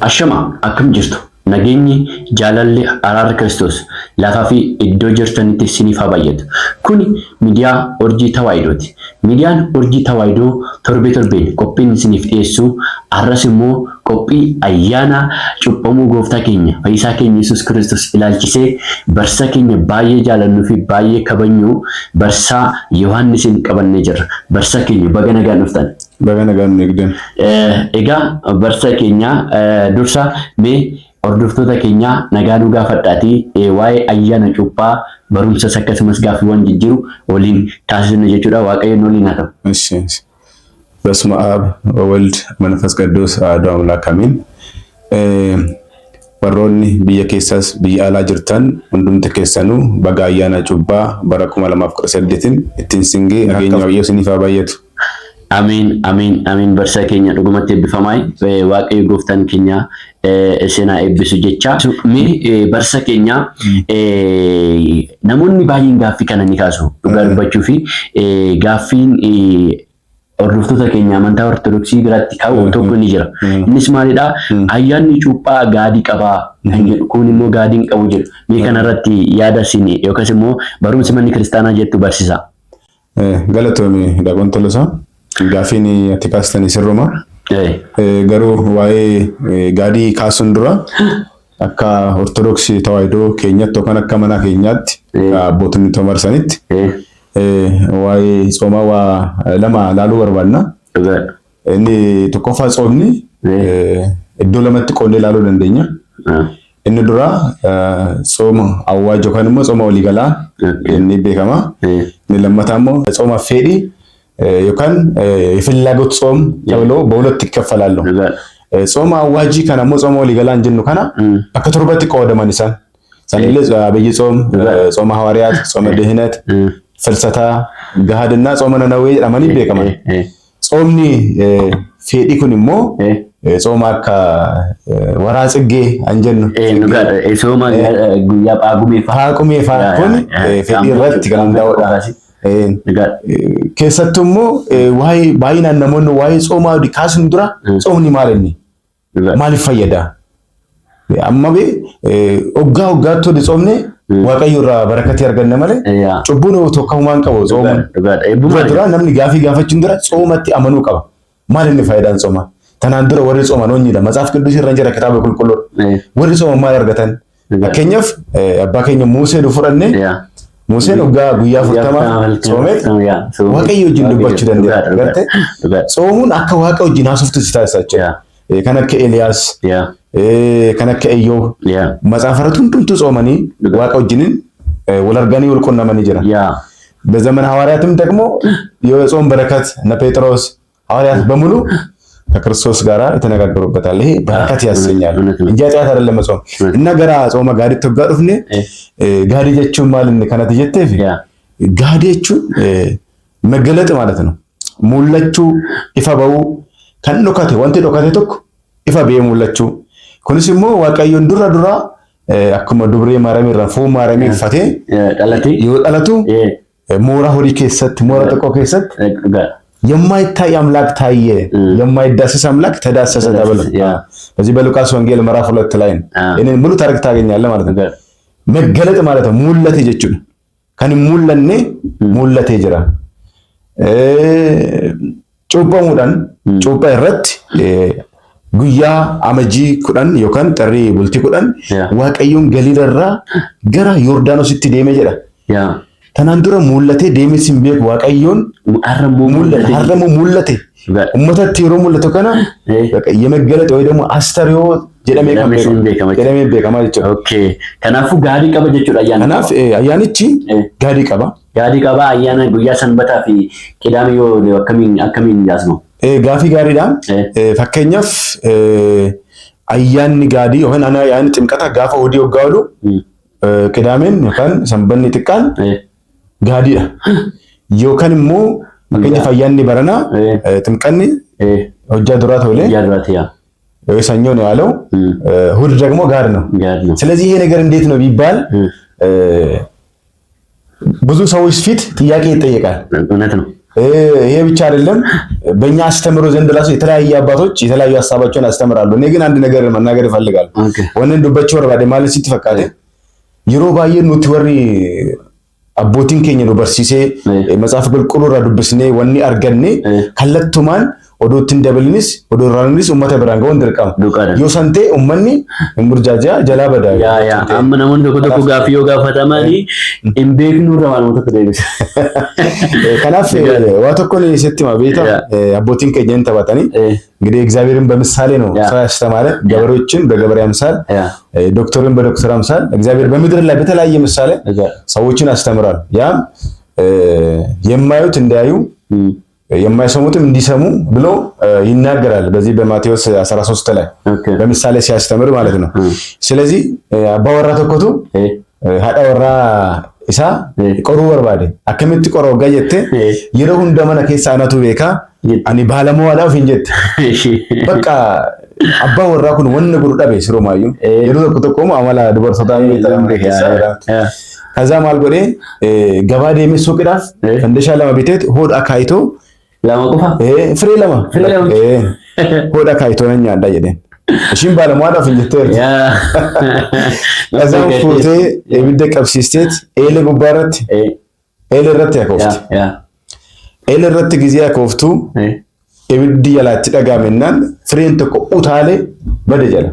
Ashama akkam jirtu nageenyi jaalalli araara Kiristoos lafaa fi iddoo jirtanitti isiniif haa baay'atu. Kuni miidiyaa Urjii Tawaayidooti. Miidiyaan Urjii Tawaayidoo torbeen qophiin isiniif dhiyeessu har'as immoo qophii ayyaana cuuphamuu gooftaa keenya fayyisaa keenya Yesuus Kiristoos ilaalchisee barsa keenya baay'ee jaalannuu fi baay'ee kabajnu barsaa Yohaannisiin qabannee jirra. Barsa keenya baga nagaan dhuftan. Baga nagaan eegdan. Egaa barsa keenya dursa mee hordoftoota keenya nagaa nu gaafadhaatii waa'ee ayyaana cuuphaa barumsas akkasumas gaaffiiwwan jijjiiru waliin taasisna jechuudha. Waaqayyoon waliin haa ta'u. እሺ በስመ አብ ወወልድ መንፈስ ቅዱስ አሐዱ አምላክ አሜን። warroonni biyya keessaas biyya alaa jirtan hundumti keessanuu baga ayyaana cuuphaa bara 2018 ittiin singee nageenya waaqayyoo isiniif haa baay'atu. Amin, amin, amin. Barsa keenya dhugumatti eebbifamay waaqayyo gooftaan keenya isinaa eebbisu jecha. Barsa keenya namoonni baay'een gaaffii kana ni kaasu dhugaa dubbachuu fi gaaffiin hordoftoota keenya amantaa Ortodoksii biratti ka'u tokko ni jira. Innis maalidhaa? Ayyaanni cuuphaa gaadii qabaa kan jedhu kun immoo gaadii hin qabu jedhu. Mee kanarratti yaada isin yookaas immoo barumsi manni kiristaanaa jettu barsiisa. Galatoomii Daaqon Tolosaa. Gaafiin ati kaastanii sirruma. Garuu waa'ee gaadii kaasuun dura akka Ortodoksii Tawaayidoo keenyatti yookaan akka mana keenyaatti abbootonni tamarsanitti waa'ee tsoomaa waa lama laaluu barbaadna. Inni tokkoffaa tsoomni iddoo lamatti qoonnee laaluu dandeenya. Inni dura tsooma awwaaj yookaan immoo tsooma waliigalaa inni beekama. Inni lammataa immoo tsooma fedhii yookaan የፍላጎት ጾም ተብሎ በሁለት ይከፈላሉ። ጾም አዋጂ ከነሞ ጾም ወሊገላን ጀኑ ከና አከተርበት ቆወደማን ይሳን ሰለለ አብይ ጾም ጾም ሐዋርያት ጾም ድህነት ፍልሰታ ገሃድና ጾም ነነዌ አማኒ በከማ ጾምኒ ፌዲ ኩንሞ ጾም አካ ወራጽጌ አንጀኑ ኑጋደ ጾም ጉያ ጳጉሜ ኩን ፌዲ ረት ገንዳውዳ keessattummoo waa'ee baay'inaan namoonni waa'ee tsoomaa kaasuun dura tsoomni maalinni maaliif fayyada? Amma hoggaa hoggaatti odi tsoomne waaqayyo irraa barakatii arganna malee cubbuun tokko humaan qabu tsoomuun. Dura namni gaafii gaafachuun dura tsoomatti amanuu qaba. Maalinni faayidaan tsoomaa? Tanaan dura warri tsoomanonidha. Matsaaf Qidduus irra jira kitaaba qulqulluu. Warri tsooman maal argatan? Fakkeenyaaf abbaa keenya Musee fudhanne Museen hoggaa guyyaa 40 tsoomee waaqayyo wajjin dubbachuu dandeenya. Gartee tsoomuun akka waaqa wajjin haasoftu si taasisa jechuudha. Kan akka Eliyaas, kan akka Iyyoob, matsaafaratu hundumtuu tsoomanii waaqa wajjiniin wal arganii wal qunnamanii jira. በዘመን ሐዋርያትም ደግሞ የጾም በረከት እነ ጴጥሮስ ሐዋርያት በሙሉ ከክርስቶስ ጋራ የተነጋገሩበታል። ይሄ በረከት ያሰኛል እንጂ ኃጢአት አይደለም ጾም። እና ገራ ጾመ ጋዲ ተጋዱፍኔ ጋዲ ጀቹን ማለት ከነት ጀተፍ ጋዲ ጀቹን መገለጥ ማለት ነው። ሙለቹ ይፈበው ከንዶካቴ ወንቴ ዶካቴ ቶክ ይፈበ ሙለቹ ኩንሲሞ ዋቀዮን ዱራ ዱራ አኩመ ዱብሬ ማረሚ ረፎ ማረሚ ፈቴ ይወጣለቱ ሞራ ሆዲ ከሰት ሞራ ተቆ ከሰት የማይታይ አምላክ ታየ የማይዳሰስ አምላክ ተዳሰሰ ተብሎ በዚህ በሉቃስ ወንጌል ምዕራፍ 2 ላይ እኔን ሙሉ ታሪክ ታገኛለህ ማለት ነው። መገለጥ ማለት ነው። ሙለቴ ጀቹን ከኒ ሙለኔ ሙለቴ ጅራ ጩባሙዳን ጩባ ይረት ጉያ አመጂ ኩዳን ዮካን ጠሪ ቡልቲ ኩዳን ዋቀዩን ገሊለራ ገራ ዮርዳኖስ ሲትዴመ ጀራ ተናንዱረ ሙለቴ ዴሚሲን ቤክ ዋቀዮን አረሙ ሙለቴ ኡመተት ይሮ ሙለተ ከና በቃ የመገለጥ ወይ ደግሞ አስተሪዮ ጀደሜ ቤከማ ጀቹ ኦኬ ከናፉ ጋዲ ቀበ ጀቹ አያና ከናፍ አያንቺ ጋዲ ቀባ አያና ጉያ ሰንበታ ፊ ቂዳሜዮ አከሚን ያስ ነው ጋፊ ጋሪዳ ፈከኛፍ አያኒ ጋዲ ሆነ አና ያን ጥምቀታ ጋፋ ወዲ ወጋውሉ ቅዳሜን ይካን ሰንበኒ ጥቃን ጋዲዳ ዮካንሞ ፈከኛ ፈያኒ በረና ጥምቀኒ ወጃ ዱራት ሆለ ያድራትያ ሰኞ ነው ያለው እሑድ ደግሞ ጋር ነው። ስለዚህ ይሄ ነገር እንዴት ነው ቢባል ብዙ ሰዎች ፊት ጥያቄ ይጠየቃል። እውነት ነው። ይሄ ብቻ አይደለም። በእኛ አስተምሮ ዘንድ ራሱ የተለያዩ አባቶች የተለያዩ ሀሳባቸውን ያስተምራሉ። እኔ ግን አንድ ነገር መናገር እፈልጋለሁ። ወነን ዱበቸው ወርባዴ ማለት ሲትፈካተ ይሮ ባየ ኑቲ ወሪ አቦቲን ኬኛ ነው በርሲሴ መጽሐፍ ቁልቁሉ ዱብስኔ ወኒ አርገኔ ከለቱማን ኦዶትን ደብልኒስ ኦዶራንኒስ ኡመተ ብራን ጎን ድርቃም ዮሰንቴ ኡመኒ እምቡርጃጃ ጀላበዳ ያ አምናሙን ተቆተቁ ጋፊዮ ጋፈታማኒ ኢምቤክኑ ረማን ተከደይስ ከናፍ ዋተኮን የሰቲማ ቤታ አቦቲን ከጀን ተባታኒ እንግዲህ እግዚአብሔርን በምሳሌ ነው ሰው ያስተማረ ገበሬዎችን በገበሬ አምሳል ዶክተርን በዶክተር አምሳል እግዚአብሔር በምድር ላይ በተለያየ ምሳሌ ሰዎችን አስተምራል። ያም የማዩት እንዲያዩ የማይሰሙትም እንዲሰሙ ብሎ ይናገራል። በዚህ በማቴዎስ 13 ላይ በምሳሌ ሲያስተምር ማለት ነው። ስለዚህ አባወራ ተኮቱ ሃዳ ወራ ኢሳ ቆሩ ወርባዴ አከምት ቆሮ ጋየተ ይረሁ እንደመነ ከሳ አናቱ ቤካ አኒ ባለመዋላ ፍንጀት በቃ አባወራ ኩን ወነ ጉሩ ዳቤ ስሮማዩ የሩ ተቆሙ አማላ ድበርሶታ ከዛ ማልጎዴ ገባዴ የሚሱቅዳፍ እንደሻ ለማቤቴት ሆድ አካይቶ ለማቆፋ ፍሬ ለማ ሆድ አካይቶ ነኛ እንዳየደ እሺም ባለሟዳ ፍንጀት ያ ከዛም ፎቴ የቢደ ቀብሲስቴት ኤለ ጉባረት ኤለ ረት ያኮፍት ኤለ ረት ጊዜ ያኮፍቱ የቢድ ያላት ደጋመናን ፍሬን ተቆ ኡታሌ በደጀላ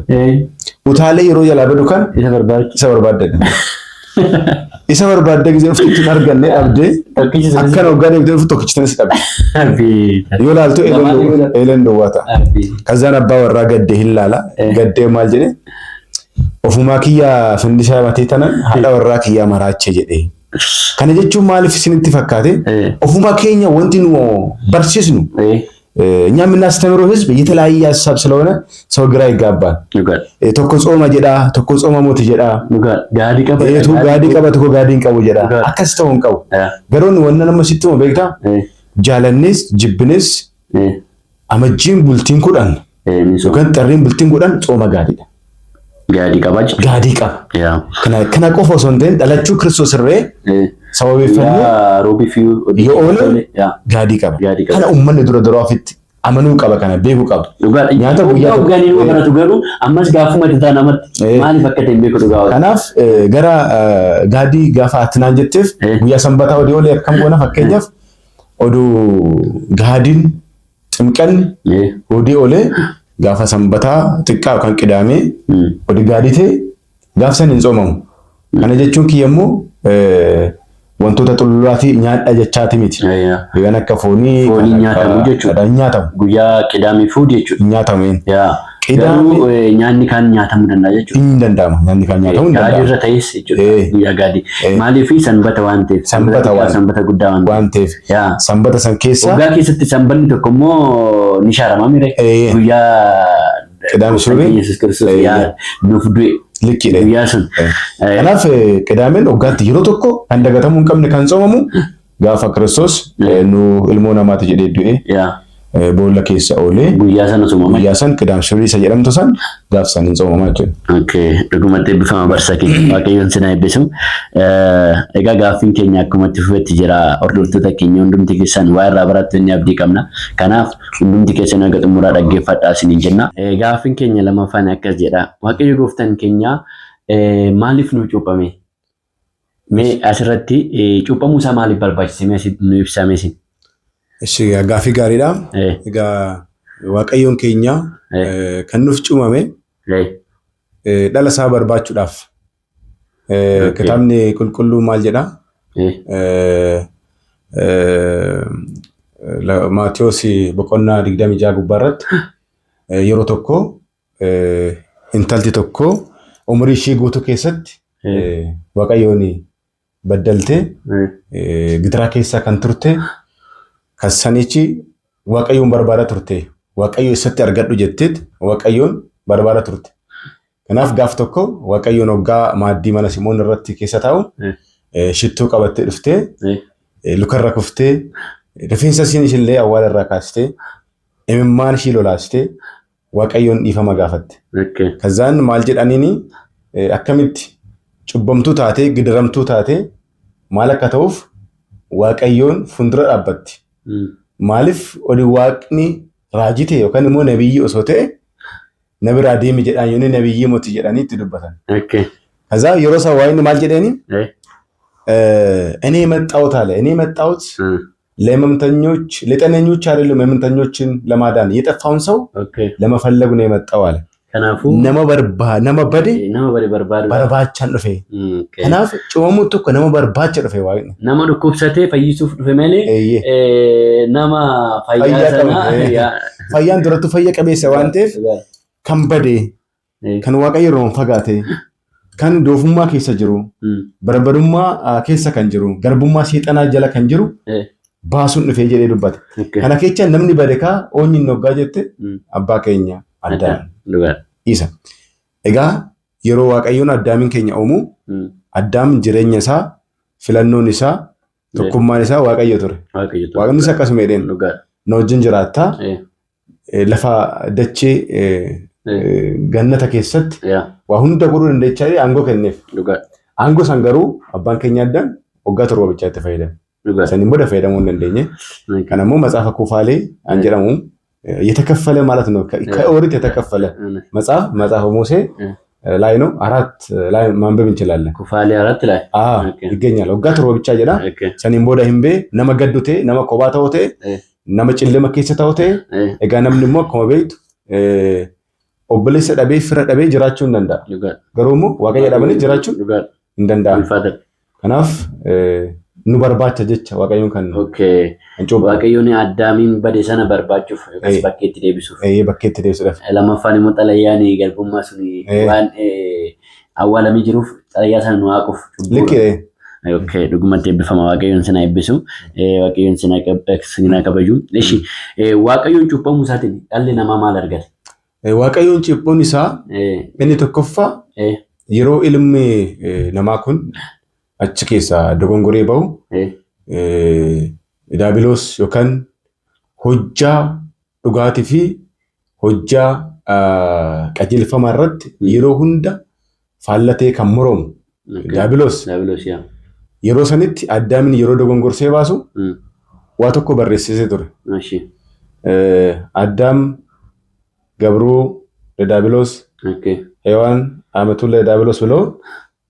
ኡታሌ ይሮ ያላ በዱካን ይሰበርባደ ይሰበርባደ ጊዜ ፍቱን አርገነ አብደ አከነው ጋር ይብደ ፍቱ ከችተነስ ቀብ ይወላልቶ ኤለን ደዋታ ከዛን አባወራ ገደ ይላላ ገደ ማልጀነ ኦፉማ ኪያ ፍንዲሻ ማቴተና ሃዳ ወራ ኪያ ማራቸ ጀዴ ከነጀቹ ማልፍ ሲንት ፈካቴ ኦፉማ ኬኛ ወንቲኑ በርሲስኑ እኛ የምናስተምረው ህዝብ የተለያየ ሐሳብ ስለሆነ ሰው ግራ ይጋባል። ቶኮ ጾማ ጀዳ ቶኮ ጾማ ሞት ጀዳ ጋዲ ቀባ ቶኮ ጋዲን ቀቡ ጀዳ አከስተውን ቀው ገሮን ወነነም ሲተው በግታ ጃለኒስ ጅብኒስ አመጂን ቡልቲን ኩዳን ሶከን ጠሪን ቡልቲን ኩዳን ጾማ ጋዲ ቀባ ያ ከና ቆፎ ሶንቴን ዳላቹ ክርስቶስ ሬ ሰው ቢፈነ ሮቢ ፊዩ የኦለ ጋዲ ቀባ ከና ኡመን ድሮ ድሮ አፍት አመኑ ቀባ ከና ቤጉ ቀባ ኛታ ጉያ ጋኒ ነው ከናቱ ገሩ አማስ ጋፉ መድታና መት ማን ፈከተ ቤኩ ዱጋው ከናፍ ገራ ጋዲ ጋፋ አትናንጀትፍ ጉያ ሰንበታ ወዲ ወለ ከም ጎና ፈከኛፍ ኦዱ ጋዲን ጥምቀን ወዲ ኦለ ጋፋ ሰንበታ ጥቃ ካን ቅዳሜ ወዲ ጋዲቴ ጋፍሰን እንጾመው ከነ ጀቹን kiየሞ wantoota xululaati nyaadha jechaati miti yana akka foonii nyaatamu jechuudha nyaatamu guyyaa qidaamii fuudhi jechuudha nyaatameen qidaamii nyaanni kan nyaatamuu danda'a jechuudha hin danda'ama nyaanni kan nyaatamuu hin danda'ama gaadii irra ta'es jechuudha guyyaa gaadii maaliif sanbata waan ta'eef sanbata guddaa waan ta'eef sanbata san keessa waggaa keessatti sanbanni tokko immoo ni shaarama mire guyyaa qidaamii suurri Yesuus Kiristoos nuuf du'e ልኪለ ያሰን ከናፍ ቅዳሜን ኦጋት ይሮ ተኮ አንደገተሙን ቀምን ካን ጾመሙ ጋፋ ክርስቶስ ኑ ኢልሞና ማተ ጀዴ ዱኤ ያ ቦላ ኬሳ ኦሌ ጉያሰን ጾመማ ጉያሰን ቅዳም ሽሪ ሰየረም ተሳን ጋፍሰን ጾመማቸው ኦኬ ድጉመቴ ቢፋማ በርሰኪ ዋቀዮን ስናይ በስም ኤጋ ጋፊን ኬኛ አኩመት ፍበት ጀራ ኦርዶርቱ ተከኛ ወንዱም ትከሰን ዋራ በራተኛ አብዲ ቀምና ከናፍ ወንዱም ትከሰና ገጥሙራ ዳገፋዳ ሲንጀና ጋፊን ኬኛ ለማፋን ያከዝ ጀራ ዋቀዮ ጎፍተን ኬኛ ማሊፍ ነው ጮጳሜ ሜ አስረቲ ጮጳሙሳ ማሊ ባልባች ሲሜሲ ነው ይፍሳሜሲ እሺ ጋፊ ጋሪዳ እጋ ዋቀዮን ኬኛ ከኑፍ ጩማሜ ዳለሳ በርባቹዳፍ ከታምኔ ቁልቁሉ ማልጀዳ ለማቴዎስ በቆና ዲግዳሚ ጃ ጉባረት የሮ ተኮ ኢንታልቲ ተኮ ኡምሪ ሺ ጉቱ ከሰት ዋቀዮኒ በደልቴ ግድራ ከሳ ከንቱርቴ ከሰኒቺ ዋቀዮን በርባራ ቱርቴ ዋቀዮ ሰት ያርጋዱ ጀትት ዋቀዮን በርባራ ቱርቴ ከናፍ ጋፍ ተኮ ዋቀዮን ወጋ ማዲ ማና ሲሞን ረቲ ከሰታው ሽቱ ቀበተ ድፍቴ ሉከራ ኩፍቴ ደፊንሳ ሲንሽለ አዋለራ ካስቴ እምማን ሺሎላስቴ ዋቀዮን ይፈማ ጋፈት ከዛን ማልጀዳኒኒ አከሚት ጩበምቱ ታቴ ግድረምቱ ታቴ ማለከተውፍ ዋቀዮን ፉንድረ አበት Maaliif oli waaqni raajii ta'e yookaan immoo nabiyyi osoo ta'e nabiraa deemi jedhaan yoonni nabiyyi moti jedhanii itti dubbatan. ከዛ yeroo isaa waa inni maal jedheeni እኔ የመጣሁት አለ እኔ የመጣሁት ለህመምተኞች ለጤነኞች አይደለም ህመምተኞችን ለማዳን የጠፋውን ሰው ለመፈለግ ነው የመጣው አለ። nama bade barbachaan dhufe. Kanaaf cumamuutu akka nama barbaacha dhufe waaqni. Nama dhukkubsatee fayyisuuf dhufe malee nama fayyaa sana fayyaan durattu fayya qabeessa waan ta'eef kan bade kan waaqayyo irraa fagaate kan doofummaa keessa jiru barbarummaa keessa kan jiru garbummaa seexanaa jala kan jiru baasuun dhufee jedhee dubbate. Kana keessa namni bade kaa oonyin noggaa jette abbaa keenya Addaam isa. Egaa yeroo waaqayyoon Addaamin keenya uumu Addaam jireenya isaa filannoon isaa tokkummaan isaa waaqayyo ture. Waaqnis akkasuma jedheen na wajjin jiraattaa lafa dachee gannata keessatti waa hunda godhuu dandeechaa aangoo kenneef. Aangoo san garuu abbaan keenya Addaam waggaa torba bichaa itti fayyadame. Saniin booda fayyadamuu hin dandeenye. Kanammoo matsaafa kuufaalee an jedhamu የተከፈለ ማለት ነው። ከኦሪት የተከፈለ መጽሐፍ ሙሴ ላይ ነው። 4 ላይ ማንበብ እንችላለን። ኩፋሌ 4 ላይ ይገኛል። ወጋት ሮ ብቻ ጀዳ ሰኒን ቦዳ ሂምቤ ነመ ገዱቴ ነመ ኮባታውቴ ነመ ጭልመ ከሰታውቴ እጋ ነምንሞ ኮቤት ኦብሌሰ ዳቤ ፍረ ዳቤ ጅራቹ እንደንዳ ገሩሙ ዋቀየ ዳበኒ ጅራቹ እንደንዳ ከናፍ nu barbaacha jecha waaqayyoon kan waaqayyoon Addaamiin bade sana barbaachuuf yookaas bakkeetti deebisuuf bakkeetti deebisuudhaaf lammaffaan immoo xalayyaan garbummaa sun waan awwaalamee jiruuf xalayyaa sana nu haaquuf dhugumatti eebbifama waaqayyoon sana eebbisu waaqayyoon sana kabaju. Eshi waaqayyoon cuuphamuu isaatiin dhalli namaa maal argate? Waaqayyoon cuuphuun isaa inni tokkoffaa yeroo ilmi namaa kun achi keessa dogongoree bahu daabiloos yookaan hojjaa dhugaatii fi hojjaa qajeelfamaa irratti yeroo hunda faallatee kan moromu daabiloos yeroo sanitti Addaamin yeroo dogongorsee baasu waa tokko barreessisee ture. Addaam gabruu ለዳቢሎስ ሔዋን አመቱን ለዳቢሎስ ብሎ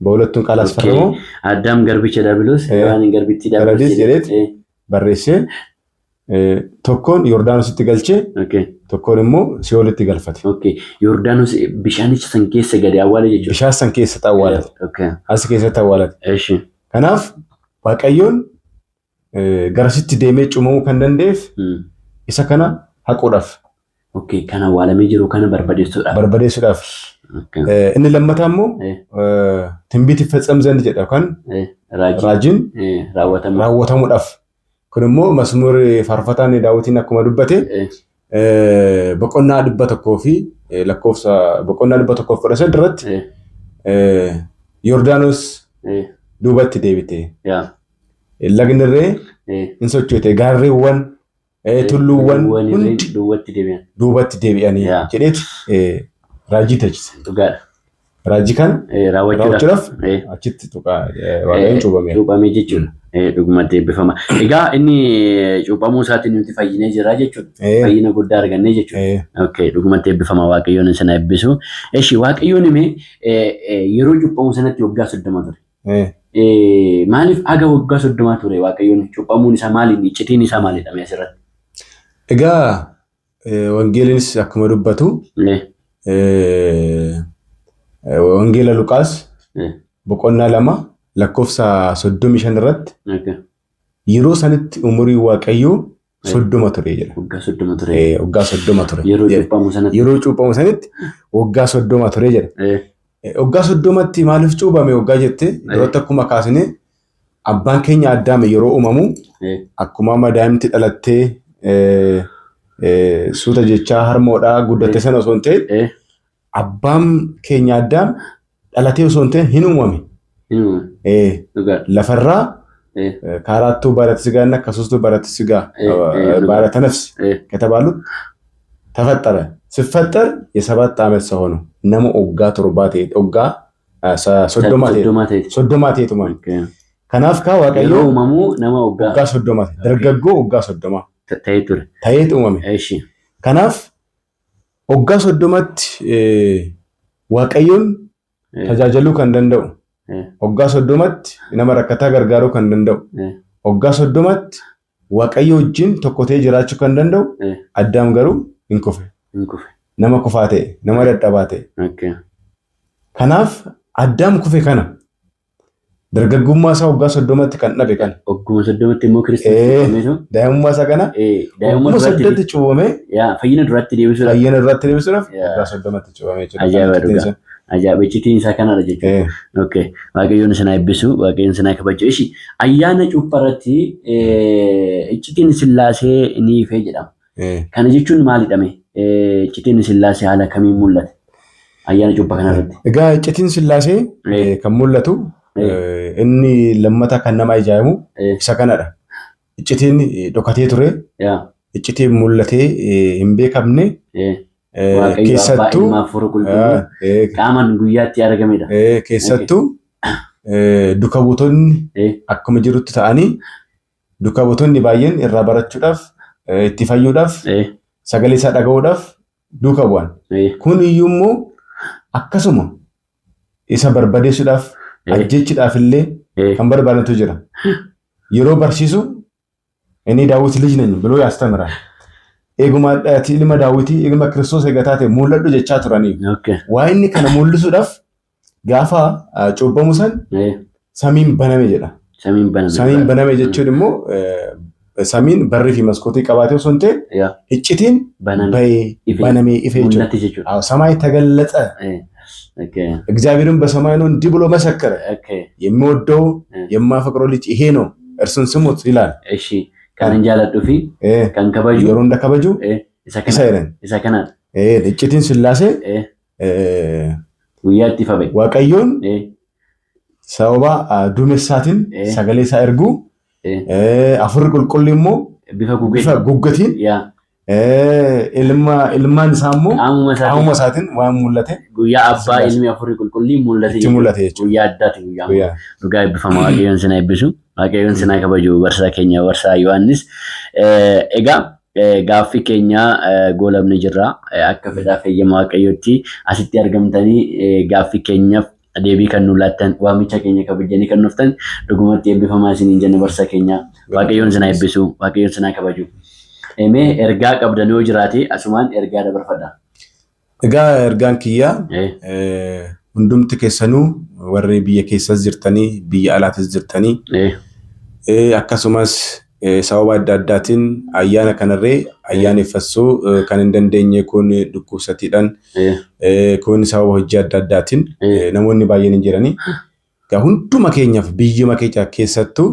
በሁለቱም ቃል አስፈርሞ አዳም ገርቢቸ ዳቢሎስ ሔዋን ገርቢቲ ዳቢሎስ ጀለት በሬሴ tokkoon Yordaanositti galchee tokkoon immoo Si'oolitti galfate. Yordaanos bishaanicha san keessa gadi awwaale jechuudha. Bishaan san keessatti awwaalate. As keessatti awwaalate. Kanaaf Waaqayyoon garasitti deemee cumamuu kan danda'eef isa kana haquudhaaf. Kan awwaalamee jiru kana barbadeessuudhaaf. Inni lammataa immoo tinbiiti ፈጸም ዘንድ jedha kan raajiin raawwatamuudhaaf. Kun immoo masmuur faarfataan Daawitiin akkuma dubbate boqonnaa 100 fi lakkoofsa boqonnaa 113 irratti Yordaanos duubatti deebite. Lagni irree hin sochoote gaarreewwan tulluuwwan hundi duubatti deebi'anii jedheeti raajii taasise. Raajii kan raawwachuudhaaf achitti tuqaa waaqayyoon cuuphamee jechuudha. Dhugumatti eebbifama. Egaa inni cuuphamuu isaatiin nuti fayyinee jira jechuudha. Fayyina guddaa argannee jechuudha. Dhugumatti eebbifama waaqayyoon sana eebbisu. Eshi waaqayyoon himee yeroo cuuphamuu sanatti waggaa 30 ture. Maaliif aga waggaa 30 ture waaqayyoon cuuphamuun isaa maaliin iccitiin isaa maalidha mee asirratti? Egaa wangeelinis akkuma dubbatu wangeela Luqaas boqonnaa 2 lakkoofsa 35 irratti yeroo sanitti umurii waaqayyoo 30 ture jedha. Waggaa 30 ture. Yeroo cuuphamu sanatti waggaa 30 ture jedha. Waggaa 30tti maaliif cuuphame waggaa jette yeroo akkuma kaasine abbaan keenya Addaam yeroo uumamu akkuma madaa'imti dhalattee suuta jechaa harmoodhaa guddatte sana osoo hin ta'in abbaan keenya Addaam dhalatee osoo hin ta'in hin uumame. Lafarraa ከአራቱ ባሕርያተ ሥጋና ከሶስቱ ባሕርያተ ሥጋ ባሕርያተ ነፍስ ከተባሉት ተፈጠረ። ሲፈጠር የ7 ዓመት ሰው ሆኖ ነሞ ኦጋ ቶርባቴ ኦጋ ሶዶማቴ ማለት Kanaaf ka waaqayyo uumamu nama waggaa 30 dargaggoo waggaa 30 ta'ee ture. ta'eetu uumame. Kanaaf waggaa 30tti waaqayyoon tajaajiluu kan danda'u. Waggaa 30tti nama rakkataa gargaaruu kan danda'u. Waggaa 30tti waaqayyo wajjin tokko ta'ee jiraachuu kan danda'u. Addaam garuu hin kufe. Nama kufaa ta'e, nama dadhabaa ta'e. Kanaaf Addaam kufe kana dargaggummaa isaa waggaa 30tti kan dhabe kana. Waggaa 30tti immoo Kiristoos daa'imummaa isaa kana waggaa 30tti cuubame fayyina duratti deebisuudhaaf waggaa 30tti cuubame jechuudha. Ajaa'iba iccitiin isaa kanadha jechuudha. Okay. Waaqayyoon isin eebbisu, waaqayyoon isin kabaju. Ishi ayyaana cuuphaa irratti iccitiin Sillaasee ni ife jedhama. Kana jechuun maalidhame? Iccitiin Sillaasee haala kamiin mul'ate? Ayyaana cuuphaa kanarratti. Egaa iccitiin Sillaasee kan mul'atu inni lammata kan nama ajaa'ibu isa kanadha. Iccitiin dhokatee ture. Iccitiin mul'atee hin beekamne. Keessattuu qaamaan guyyaatti argamedha. Keessattuu duuka buutonni akkuma jirutti ta'anii duuka buutonni baay'een irraa barachuudhaaf itti fayyuudhaaf sagalee isaa dhaga'uudhaaf duuka bu'an. Kun iyyuu immoo akkasuma isa barbadeessuudhaaf ajjechuudhaaf illee kan barbaadantu jira. Yeroo barsiisu inni Daawit lij nani biloo yaastamira. Eeguma ilma Daawitii ilma Kiristoos eegataa ta'e mul'adhu jechaa turanii. Waa inni kana mul'isuudhaaf gaafa cuuphamu san samiin baname jedha. Samiin baname jechuun immoo samiin barrii fi maskootii qabaatee osoo hin ta'e iccitiin banamee ife jechuudha. Samaayi ተገለጠ እግዚአብሔርን በሰማይ ነው እንዲህ ብሎ መሰከረ የሚወደው የማፈቅረው ልጅ ይሄ ነው እርሱን ስሙት ይላል። Kan jaaladhu fi kan kabaju yeroo hunda kabaju isa kana iccitiin Sillaasee guyyaatti fabe waaqayyoon sababa duumessaatiin sagalee isaa ergu afurri qulqulli immoo bifa guggatiin ilmaan isaa immoo qaamuma isaatiin waan mul'ate guyyaa abbaa ilmi afurri qulqullii mul'ate guyyaa addaati guyyaa dhugaa eebbifama waaqayyoon sin eebbisu. Waaqayyoon isin kabaju barsaa keenya barsaa Yohaannis. Egaa gaaffii keenya goolabni jirra. Akka fedhaa fayyama waaqayyootti asitti argamtanii gaaffii keenyaaf deebii kan nu laattan waamicha keenya kabajanii kan nuftan dhugumatti eebbifamaa isiniin jenna barsaa keenya. Waaqayyoon isin eebbisu, waaqayyoon isin kabaju. Mee ergaa qabdan yoo jiraate asumaan ergaa dabarfadha. Egaa ergaan kiyyaa hundumti keessanuu warri biyya keessas jirtanii biyya alaatis jirtanii akkasumas sababa adda addaatiin ayyaana kanarree ayyaaneffachuu kan hin dandeenye kun dhukkubsatiidhaan kun sababa hojii adda addaatiin namoonni baay'een hin jiranii. Egaa hunduma keenyaaf biyyuma keenya keessattuu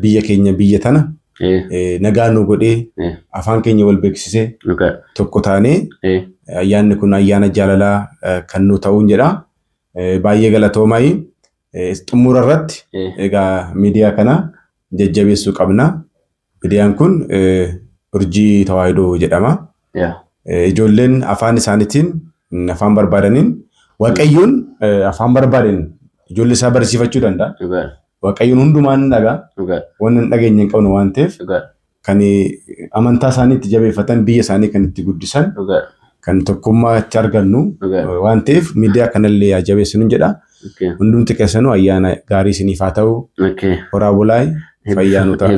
biyya keenya biyya tana nagaa nu godhee afaan keenya wal beeksisee tokko taanee ayyaanni kun ayyaana jaalalaa kan nu ta'uun jedha. Baay'ee galatoomaa xumura irratti egaa miidiyaa kana jajjabeessuu qabna. Miidiyaan kun Urjii Tawaahidoo jedhama. Ijoolleen afaan isaaniitiin afaan barbaadaniin waaqayyoon afaan barbaadan ijoollee isaa barsiifachuu danda'a. Waaqayyoon hundumaan dhagaa waan hin dhageenye hin qabne waan ta'eef kan amantaa isaanii itti jabeeffatan biyya isaanii kan itti guddisan kan tokkummaa itti argannu waan ta'eef miidiyaa kanallee jabeessinu jedha. Hundumti keessanuu ayyaana gaarii isiniif haa ta'u. Horaa bulaa fayyaa nu ta'a.